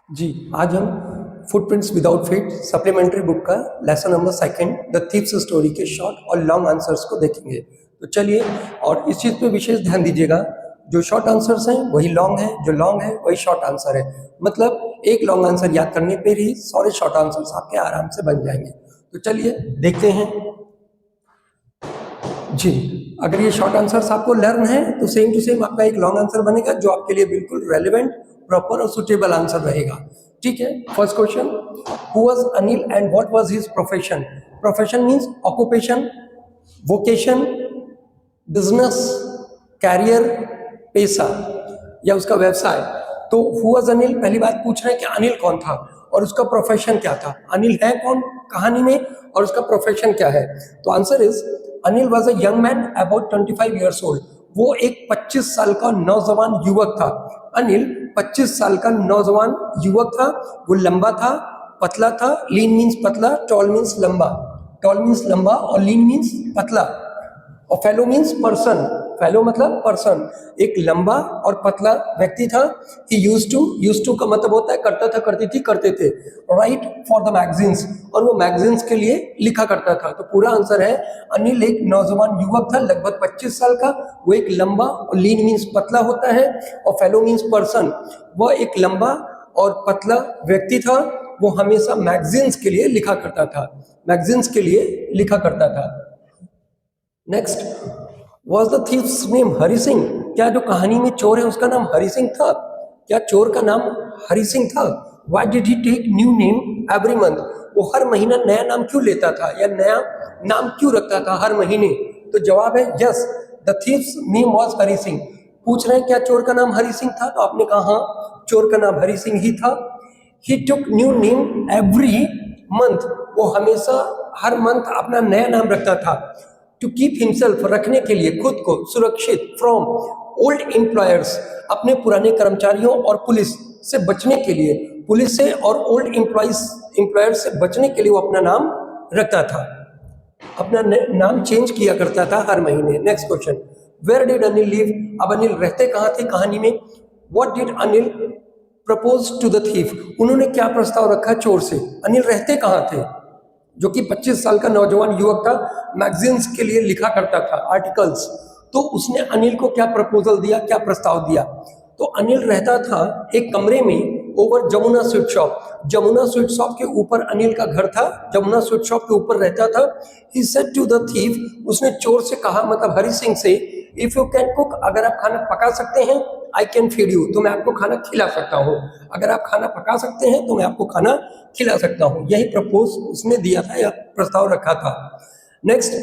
जी, आज हम footprints without feet supplementary book का lesson number second the thieves story के शॉर्ट और लॉन्ग आंसर्स को देखेंगे। तो चलिए, और इस चीज़ पे विशेष ध्यान दीजिएगा, जो शॉर्ट आंसर्स हैं वही लॉन्ग है, जो लॉन्ग है वही शॉर्ट आंसर है। मतलब एक लॉन्ग आंसर याद करने पर ही सारे शॉर्ट आंसर्स आपके आराम से बन जाएंगे। तो चलिए देखते हैं। जी, अगर ये शॉर्ट आंसर्स आपको लर्न है तो सेम टू सेम आपका एक लॉन्ग आंसर बनेगा जो आपके लिए बिल्कुल रेलिवेंट, प्रॉपर और सुटेबल आंसर रहेगा। ठीक है, first question, who was Anil and what was his profession? Profession means occupation, vocation, business, career, पेशा या उसका व्यवसाय। तो हु वाज अनिल, पहली बात पूछ रहे हैं कि अनिल कौन था और उसका प्रोफेशन क्या था। अनिल है कौन कहानी में और उसका प्रोफेशन क्या है? तो answer is Anil was a young man about 25 years old. वो एक 25 साल का नौजवान युवक था। अनिल 25 साल का नौजवान युवक था। वो लंबा था, पतला था। लीन मीन्स पतला, टॉल मीन्स लंबा। टॉल मीन्स लंबा और लीन मीन्स पतला। और फेलो मीन्स पर्सन। फेलो मतलब पर्सन, एक लंबा और पतला व्यक्ति था। ही यूज्ड टू का मतलब होता है करता था, करती थी, करते थे। राइट फॉर द मैगजीन्स, और वो मैगजीन्स के लिए लिखा करता था। तो पूरा आंसर है अनिल एक नौजवान युवक था लगभग 25 साल का। वो एक लंबा, और लीन मीन्स पतला होता है, और फेलो मीन्स पर्सन। वह एक लंबा और पतला व्यक्ति था। वो हमेशा मैगजीन्स के लिए लिखा करता था, मैगजीन्स के लिए लिखा करता था। Next, was the thieves name Hari Singh? क्या जो कहानी में चोर है उसका नाम हरि सिंह था? क्या चोर का नाम हरि सिंह था? Why did he take new name every month? वो हर महीना नया नाम क्यों लेता था या नया नाम क्यों रखता था हर महीने? तो जवाब है yes, the thieves name was Hari Singh. पूछ रहे हैं क्या चोर का नाम हरि सिंह था? तो आपने कहा हाँ, चोर का नाम हरि सिंह ही था। ही टुक न्यू नेम एवरी मंथ, वो हमेशा हर मंथ अपना नया नाम रखता था। टू कीप हिमसेल्फ, रखने के लिए, खुद को सुरक्षित, फ्रॉम ओल्ड एम्प्लॉयर्स, अपने पुराने कर्मचारियों और पुलिस से बचने के लिए, पुलिस से और ओल्ड एम्प्लॉयर्स से बचने के लिए वो अपना नाम रखता था, अपना नाम चेंज किया करता था हर महीने। Next question, where did Anil live? अब अनिल रहते कहाँ थे कहानी में? What did Anil propose to the thief? उन्होंने क्या प्रस्ताव रखा चोर से? अनिल रहते कहाँ थे? जो कि 25 साल का नौजवान युवक था, मैगजीन्स के लिए लिखा करता था आर्टिकल्स। तो उसने अनिल को क्या प्रपोजल दिया, क्या प्रस्ताव दिया? तो अनिल रहता था एक कमरे में over Jamuna sweet shop. Jamuna sweet shop के ऊपर अनिल का घर था, जमुना स्वीट शॉप के ऊपर रहता था। He said to the thief, उसने चोर से कहा, मतलब हरि सिंह से, इफ यू कैन कुक, अगर आप खाना पका सकते हैं, आई कैन फीड यू, तो मैं आपको खाना खिला सकता हूँ। अगर आप खाना पका सकते हैं तो मैं आपको खाना खिला सकता हूँ। यही प्रपोज उसने दिया था या प्रस्ताव रखा था। नेक्स्ट,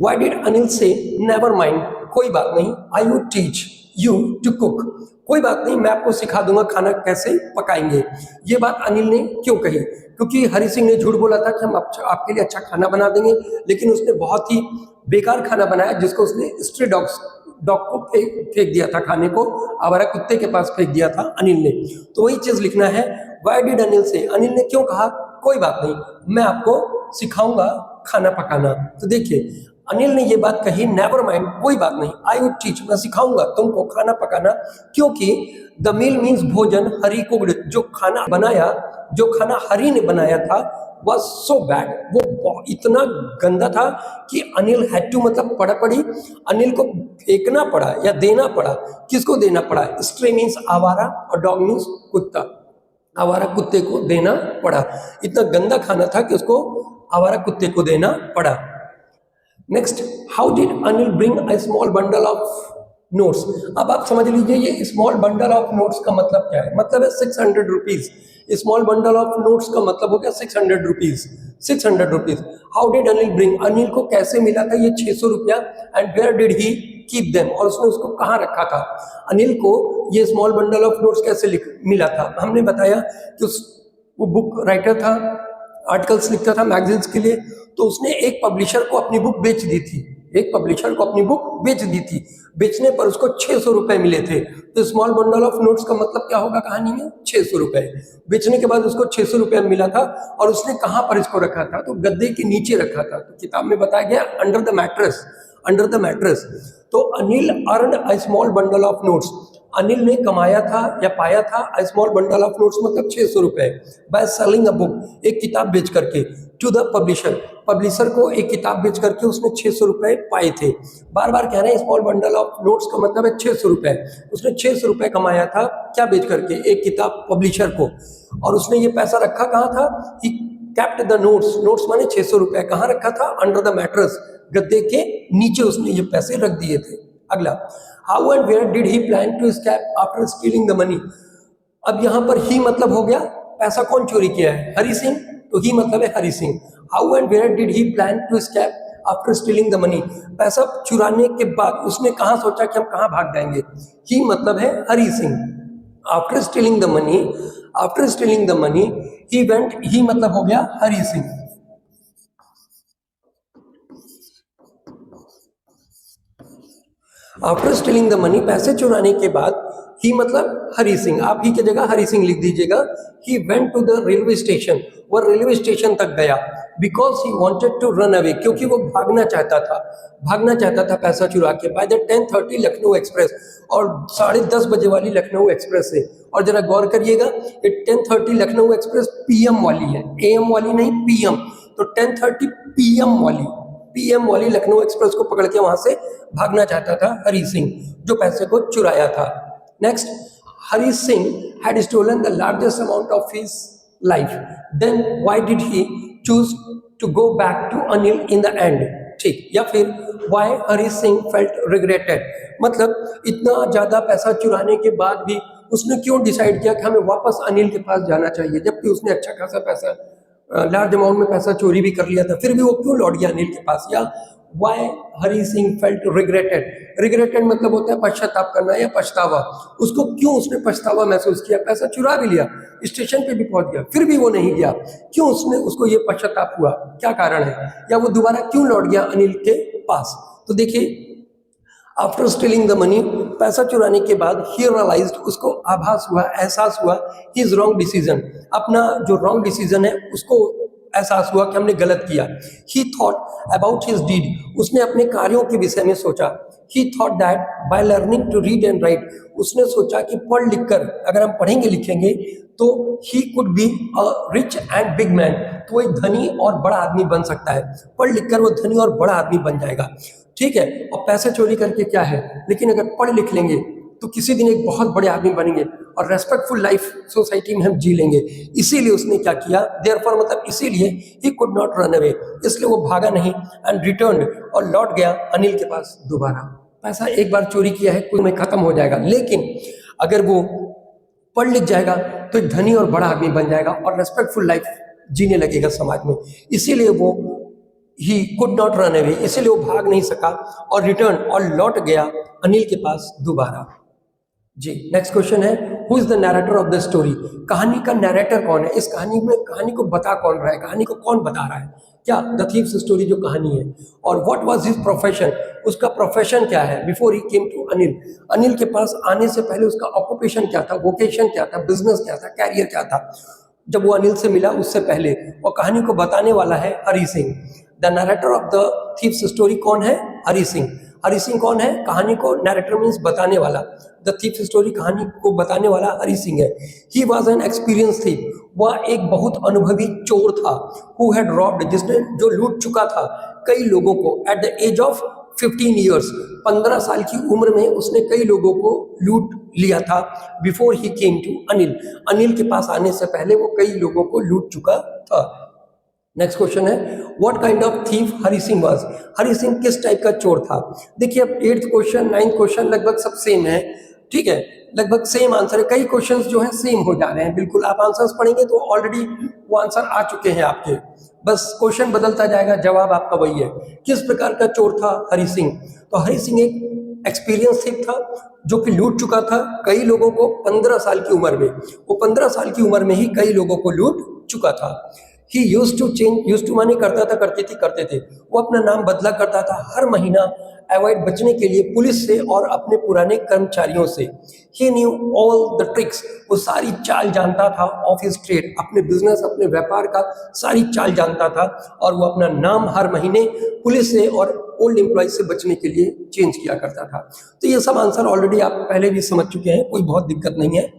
व्हाई डिड अनिल से नेवर माइंड, कोई बात नहीं, I would teach you to cook, कोई बात नहीं, मैं आपको सिखा दूंगा खाना कैसे पकाएंगे। ये बात अनिल ने क्यों कही? क्योंकि हरि सिंह ने झूठ बोला था कि हम आपके लिए अच्छा खाना बना देंगे, लेकिन उसने बहुत ही बेकार खाना बनाया जिसको उसने स्ट्रे डॉग को फेंक दिया था, खाने को आवारा कुत्ते के पास फेंक दिया था अनिल ने। तो वही चीज लिखना है, व्हाई डिड अनिल से, अनिल ने क्यों कहा कोई बात नहीं, मैं आपको सिखाऊंगा खाना पकाना। तो देखिए, अनिल ने ये बात कही, नेवर माइंड, कोई बात नहीं, आई वुड टीच, मैं सिखाऊंगा तुमको खाना पकाना। क्योंकि द मील मीन्स भोजन, हरि कुक्ड, जो खाना बनाया, जो खाना हरि ने बनाया था, वॉज सो बैड, वो इतना गंदा था कि अनिल हैड टू, मतलब पड़ी, अनिल को फेंकना पड़ा या देना पड़ा। किसको देना पड़ा? स्ट्रे मीन्स आवारा और डॉग मीन्स कुत्ता, आवारा कुत्ते को देना पड़ा। इतना गंदा खाना था कि उसको आवारा कुत्ते को देना पड़ा। Next, how did Anil bring a small bundle of notes? अब आप समझ लीजिए ये स्मॉल बंडल ऑफ नोट्स का मतलब क्या है। मतलब है 600 rupees. Small bundle of notes का मतलब हो गया 600 rupees, 600 rupees. How did Anil bring, Anil को कैसे मिला था ये 600 रुपया? And where did he keep them, और उसने उसको कहाँ रखा था? अनिल को ये स्मॉल बंडल ऑफ नोट्स कैसे मिला था? हमने बताया कि वो बुक राइटर था, आर्टिकल्स लिखता था मैगजीन्स के लिए। तो उसने एक पब्लिशर को अपनी बुक बेच दी थी, एक पब्लिशर को अपनी बुक बेच दी थी। बेचने पर उसको 600 रुपए मिले थे। तो स्मॉल बंडल ऑफ नोट्स का मतलब क्या होगा कहानी में? 600 रुपए। बेचने के बाद उसको 600 रुपया मिला था। और उसने कहाँ पर इसको रखा था? तो गद्दे के नीचे रखा था। तो किताब में बताया गया under the mattress, under the mattress. तो Anil earn a small bundle of notes, Anil ने कमाया था या पाया था a small bundle of notes मतलब 600 रुपए बाय सेलिंग अ बुक, एक किताब बेच करके, टू द पब्लिशर, पब्लिशर को एक किताब बेच करके उसने 600 रुपए पाए थे। बार बार कह रहे हैं स्मॉल बंडल ऑफ नोट्स का मतलब है 600 रुपए। उसने 600 रुपए कमाया था क्या बेच करके, एक किताब पब्लिशर को, और उसने ये पैसा रखा कहाँ था, he kept the notes, notes माने 600 रुपए, कहाँ रखा था, अंडर द मैट्रेस, गद्दे के नीचे उसने ये पैसे रख दिए थे। अगला, how and where did he plan to escape after stealing the money. अब यहां पर ही मतलब हो गया पैसा कौन चोरी किया है, हरि सिंह, तो ही मतलब है Hari Singh. How and where did he plan to escape after stealing the money, पैसा चुराने के बाद उसने कहां सोचा कि हम कहां भाग जाएंगे, ही मतलब है Hari Singh. After stealing the money, after stealing the money he went, he मतलब हो गया Hari Singh. After stealing the money, पैसे चुराने के बाद, ही मतलब हरि सिंह, आप ही की जगह हरि सिंह लिख दीजिएगा। He went to the railway station, वह रेलवे स्टेशन तक गया, because he wanted to run away, क्योंकि वो भागना चाहता था, भागना चाहता था पैसा चुरा के, बाय द 10:30 लखनऊ एक्सप्रेस, और 10:30 बजे वाली लखनऊ एक्सप्रेस से। और जरा गौर करिएगा, ये 10:30 लखनऊ एक्सप्रेस पीएम वाली है, एएम वाली नहीं, पीएम, तो 10:30 पीएम वाली लखनऊ एक्सप्रेस को पकड़ के वहां से भागना चाहता था हरि सिंह, जो पैसे को चुराया था। Next, Hari Singh had stolen the largest amount of his life, then why did he choose to go back to Anil in the end, ठीक, या फिर why Hari Singh felt regretted, मतलब इतना ज्यादा पैसा चुराने के बाद भी उसने क्यों डिसाइड किया कि हमें वापस अनिल के पास जाना चाहिए, जबकि उसने अच्छा खासा पैसा, लार्ज अमाउंट में पैसा चोरी भी कर लिया था, फिर भी वो क्यों लौट गया अनिल के पास। या why Hari Singh felt regretted, regretted मतलब होता है पश्चाताप करना या पछतावा, उसको क्यों उसने पछतावा महसूस किया, पैसा चुरा भी लिया, स्टेशन पे भी पहुंच गया, फिर भी वो नहीं गया, क्यों उसने, उसको ये पश्चाताप हुआ, क्या कारण है, या वो दोबारा क्यों लौट गया अनिल के पास। तो देखिए, आफ्टर स्टीलिंग द मनी, पैसा चुराने के बाद, ही रियलाइज्ड, उसको आभास हुआ, एहसास हुआ, हिज रॉन्ग डिसीजन, अपना जो रॉन्ग डिसीजन है उसको एहसास हुआ कि हमने गलत किया। He thought about his deed, उसने अपने कार्यों के विषय में सोचा। He thought that by learning to read and write, उसने सोचा कि पढ़ लिख कर अगर हम पढ़ेंगे लिखेंगे तो he could be a rich and big man, तो एक धनी और बड़ा आदमी बन सकता है, पढ़ लिख कर वो धनी और बड़ा आदमी बन जाएगा, ठीक है। और पैसे चोरी करके क्या है, लेकिन अगर पढ़ लिख लेंगे तो किसी दिन एक बहुत बड़े आदमी बनेंगे और रेस्पेक्टफुल लाइफ सोसाइटी में हम जी लेंगे। इसीलिए उसने क्या किया, देयरफॉर मतलब इसीलिए, he could not run away, इसलिए वो भागा नहीं, एंड रिटर्न्ड, और लौट गया अनिल के पास दोबारा। पैसा एक बार चोरी किया है, कुछ में खत्म हो जाएगा, लेकिन अगर वो पढ़ लिख जाएगा तो एक धनी और बड़ा आदमी बन जाएगा और रेस्पेक्टफुल लाइफ जीने लगेगा समाज में। इसीलिए वो he could not run away, इसीलिए वो भाग नहीं सका और रिटर्न, और लौट गया अनिल के पास दोबारा। जी, नेक्स्ट क्वेश्चन है, who is the narrator of the story, कहानी का नैरेटर कौन है, इस कहानी में कहानी को बता कौन रहा है, कहानी को कौन बता रहा है, क्या द थीव्स स्टोरी जो कहानी है, और व्हाट वाज हिज प्रोफेशन, उसका प्रोफेशन क्या है, before he came to Anil, Anil के पास आने से पहले उसका ऑक्यूपेशन क्या था, वोकेशन क्या था, बिजनेस क्या था, कैरियर क्या था, जब वो अनिल से मिला उससे पहले, और कहानी को बताने वाला है Hari Singh. The narrator of the thieves story कौन है, हरि सिंह। हरि सिंह कौन है, कहानी को, नैरेटर मीन्स बताने वाला, द थीफ स्टोरी कहानी को बताने वाला हरि सिंह है। He was an experience thief, वह एक बहुत अनुभवी चोर था, हु हैड रॉब्ड, जिसने, जो लूट चुका था कई लोगों को, at the age of 15 years, 15 साल की उम्र में उसने कई लोगों को लूट लिया था, before he came to Anil, Anil के पास आने से पहले वो कई लोगों को लूट चुका था। नेक्स्ट क्वेश्चन है, what kind of thief Hari Singh was, Hari Singh किस टाइप का चोर था। देखिए, अब 8th क्वेश्चन 9th क्वेश्चन लगभग सब सेम है, ठीक है, लगभग सेम आंसर है, कई क्वेश्चंस जो हैं सेम हो जा रहे हैं, बिल्कुल आप आंसर्स पढ़ेंगे तो ऑलरेडी वो आंसर आ चुके हैं आपके, बस क्वेश्चन बदलता जाएगा, जवाब आपका वही है। किस प्रकार का चोर था हरि सिंह, तो हरि सिंह एक एक्सपीरियंस थीफ था, जो कि लूट चुका था कई लोगों को 15 साल की उम्र में, वो 15 साल की उम्र में ही कई लोगों को लूट चुका था। ही यूज्ड टू माने करता था, करते थे। वो अपना नाम बदला करता था हर महीना अवॉइड बचने के लिए पुलिस से और अपने पुराने कर्मचारियों से। ही न्यू ऑल द ट्रिक्स, वो सारी चाल जानता था ऑफ हिज ट्रेड, अपने बिजनेस अपने व्यापार का सारी चाल जानता था। और वो अपना नाम हर महीने पुलिस से और ओल्ड एम्प्लॉय से बचने के लिए चेंज किया करता था। तो ये सब आंसर ऑलरेडी आप पहले भी समझ चुके हैं, कोई बहुत दिक्कत नहीं है।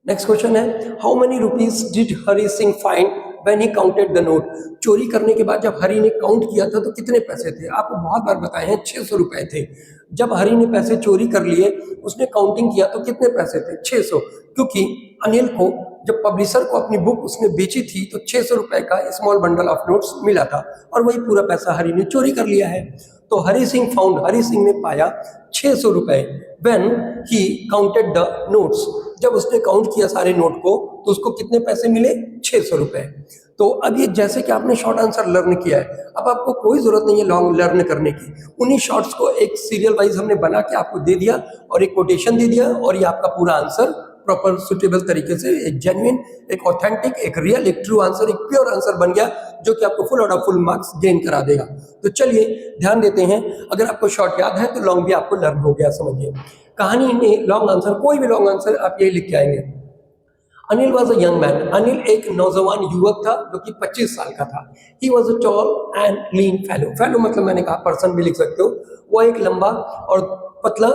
नेक्स्ट क्वेश्चन है, how many rupees did Hari Singh find when he counted the note. चोरी करने के बाद जब हरी ने काउंट किया था तो कितने पैसे थे? आपको बहुत बार बताए हैं 600 रुपए थे। जब हरी ने पैसे चोरी कर लिए, उसने काउंटिंग किया तो कितने पैसे थे? 600। क्योंकि अनिल को जब पब्लिशर को अपनी बुक उसने बेची थी तो 600 रुपए का स्मॉल बंडल ऑफ नोट्स मिला था और वही पूरा पैसा हरी ने चोरी कर लिया है। तो हरी सिंह ने पाया 600 रुपए when he counted the notes. जब उसने काउंट किया सारे नोट को तो उसको कितने पैसे मिले? 600 रुपए। तो अब ये जैसे कि आपने शॉर्ट आंसर लर्न किया है, अब आपको कोई जरूरत नहीं है लॉन्ग लर्न करने की। उन्हीं शॉर्ट्स को एक सीरियल वाइज हमने बना के आपको दे दिया और एक कोटेशन दे दिया और ये आपका पूरा आंसर प्रॉपर सुटेबल तरीके से एक जेन्युइन, एक ऑथेंटिक, एक रियल, एक ट्रू आंसर, एक प्योर आंसर बन गया जो कि आपको full out of full marks gain करा देगा। तो चलिए ध्यान देते हैं, अगर आपको शॉर्ट याद है तो लॉन्ग भी आपको लर्न हो गया, समझिए। कहानी में लॉन्ग आंसर, कोई भी लॉन्ग आंसर आप यही लिख के आएंगे। Anil was a young man, Anil एक नौजवान युवक था जो कि 25 साल का था। He was a tall and lean fellow, fellow मतलब मैंने कहा पर्सन भी लिख सकते हो, वो एक लंबा और पतला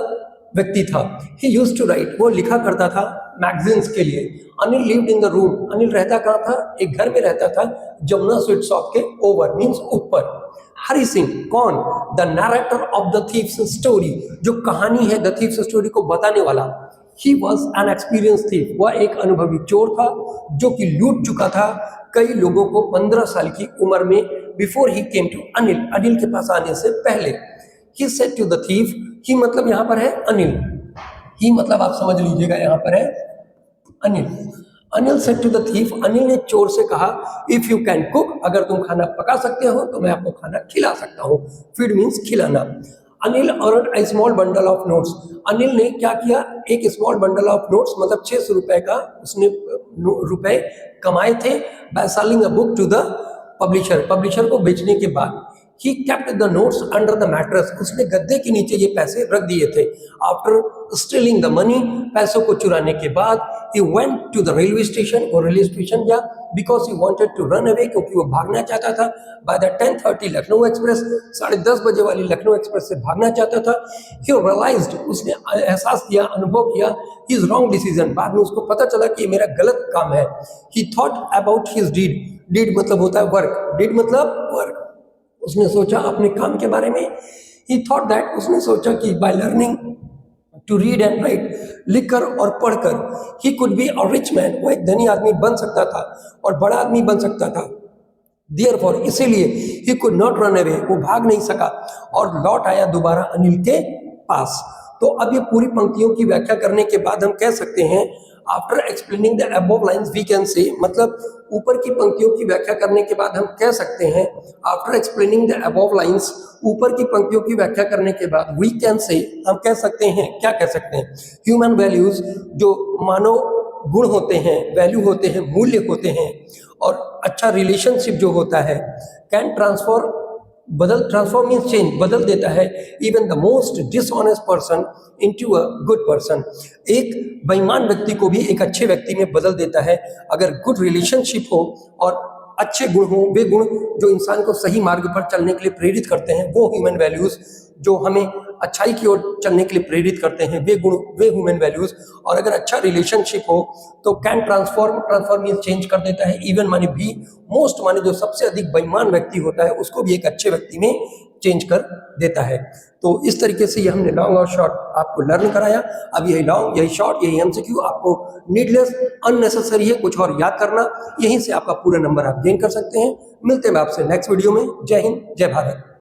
व्यक्ति था। ही यूज्ड टू राइट, वो लिखा करता था मैगजीन्स के लिए। Anil lived in the room, Anil रहता कहाँ था? एक घर में रहता था जमुना स्वीट शॉप के ओवर मीन्स ऊपर। हरी सिंह कौन? The narrator of the thieves story, जो कहानी है द थीव्स स्टोरी को बताने वाला। He was an experience thief, वह एक अनुभवी चोर था जो कि लूट चुका था कई लोगों को 15 साल की उम्र में, before he came to Anil, Anil के पास आने से पहले। He said to the thief, he मतलब यहाँ पर है अनिल, ही मतलब आप समझ लीजिएगा यहाँ पर है Anil. Anil said to the thief, Anil ने चोर से कहा, इफ यू कैन कुक, अगर तुम खाना पका सकते हो तो मैं आपको खाना खिला सकता हूँ। फीड मीन्स खिलाना। Anil earned a small bundle of notes, Anil ने क्या किया? एक स्मॉल बंडल ऑफ नोट्स मतलब 600 रुपए का उसने रुपए कमाए थे by selling a book to the publisher, publisher को बेचने के बाद। He kept the notes under the mattress, उसने गद्दे के नीचे ये पैसे रख दिए थे। After stealing the money, पैसों को चुराने के बाद, he went to the railway station, और रेलवे स्टेशन गया because he wanted to run away, क्योंकि वो भागना चाहता था। By the 10:30 लखनऊ एक्सप्रेस, 10:30 बजे वाली लखनऊ एक्सप्रेस से भागना चाहता था। He realized, उसने एहसास किया, अनुभव किया, his wrong decision, बाद में उसको पता चला कि ये मेरा गलत काम है। He thought about his deed, deed मतलब होता है वर्क, deed मतलब वर्क। उसने सोचा अपने काम के बारे में। He thought that, उसने सोचा कि by learning to read and write, लिखकर और पढ़कर, he could be a rich man, वो एक धनी आदमी बन सकता था और बड़ा आदमी बन सकता था। Therefore, इसीलिए he could not run away, वो भाग नहीं सका और लौट आया दोबारा अनिल के पास। तो अब ये पूरी पंक्तियों की व्याख्या करने के बाद हम कह सकते हैं, after explaining the above lines we can say, मतलब ऊपर की पंक्तियों की व्याख्या करने के बाद हम कह सकते हैं, after explaining the above lines, ऊपर की पंक्तियों की व्याख्या करने के बाद वी कैन से, हम कह सकते हैं, क्या कह सकते हैं? ह्यूमन वैल्यूज, जो मानव गुण होते हैं, वैल्यू होते हैं, मूल्य होते हैं, और अच्छा रिलेशनशिप जो होता है, कैन ट्रांसफॉर्म मीन्स चेंज, बदल देता है even the most dishonest person into a good person, एक बेईमान व्यक्ति को भी एक अच्छे व्यक्ति में बदल देता है अगर गुड रिलेशनशिप हो और अच्छे गुण हो, वे गुण जो इंसान को सही मार्ग पर चलने के लिए प्रेरित करते हैं, वो ह्यूमन वैल्यूज जो हमें अच्छाई की ओर चलने के लिए प्रेरित करते हैं, वे गुण, वे ह्यूमन वैल्यूज। और अगर अच्छा रिलेशनशिप हो तो कैन ट्रांसफॉर्म मीन्स चेंज कर देता है, इवन माने भी, मोस्ट माने जो सबसे अधिक बेईमान व्यक्ति होता है उसको भी एक अच्छे व्यक्ति में चेंज कर देता है। तो इस तरीके से ये हमने लॉन्ग और शॉर्ट आपको लर्न कराया। अब यही लॉन्ग, यही शॉर्ट, यही एमसीक्यू आपको नीडलेस, अननेसेसरी है कुछ और याद करना, यहीं से आपका पूरा नंबर आप गेन कर सकते हैं। मिलते हैं आपसे नेक्स्ट वीडियो में। जय हिंद, जय भारत।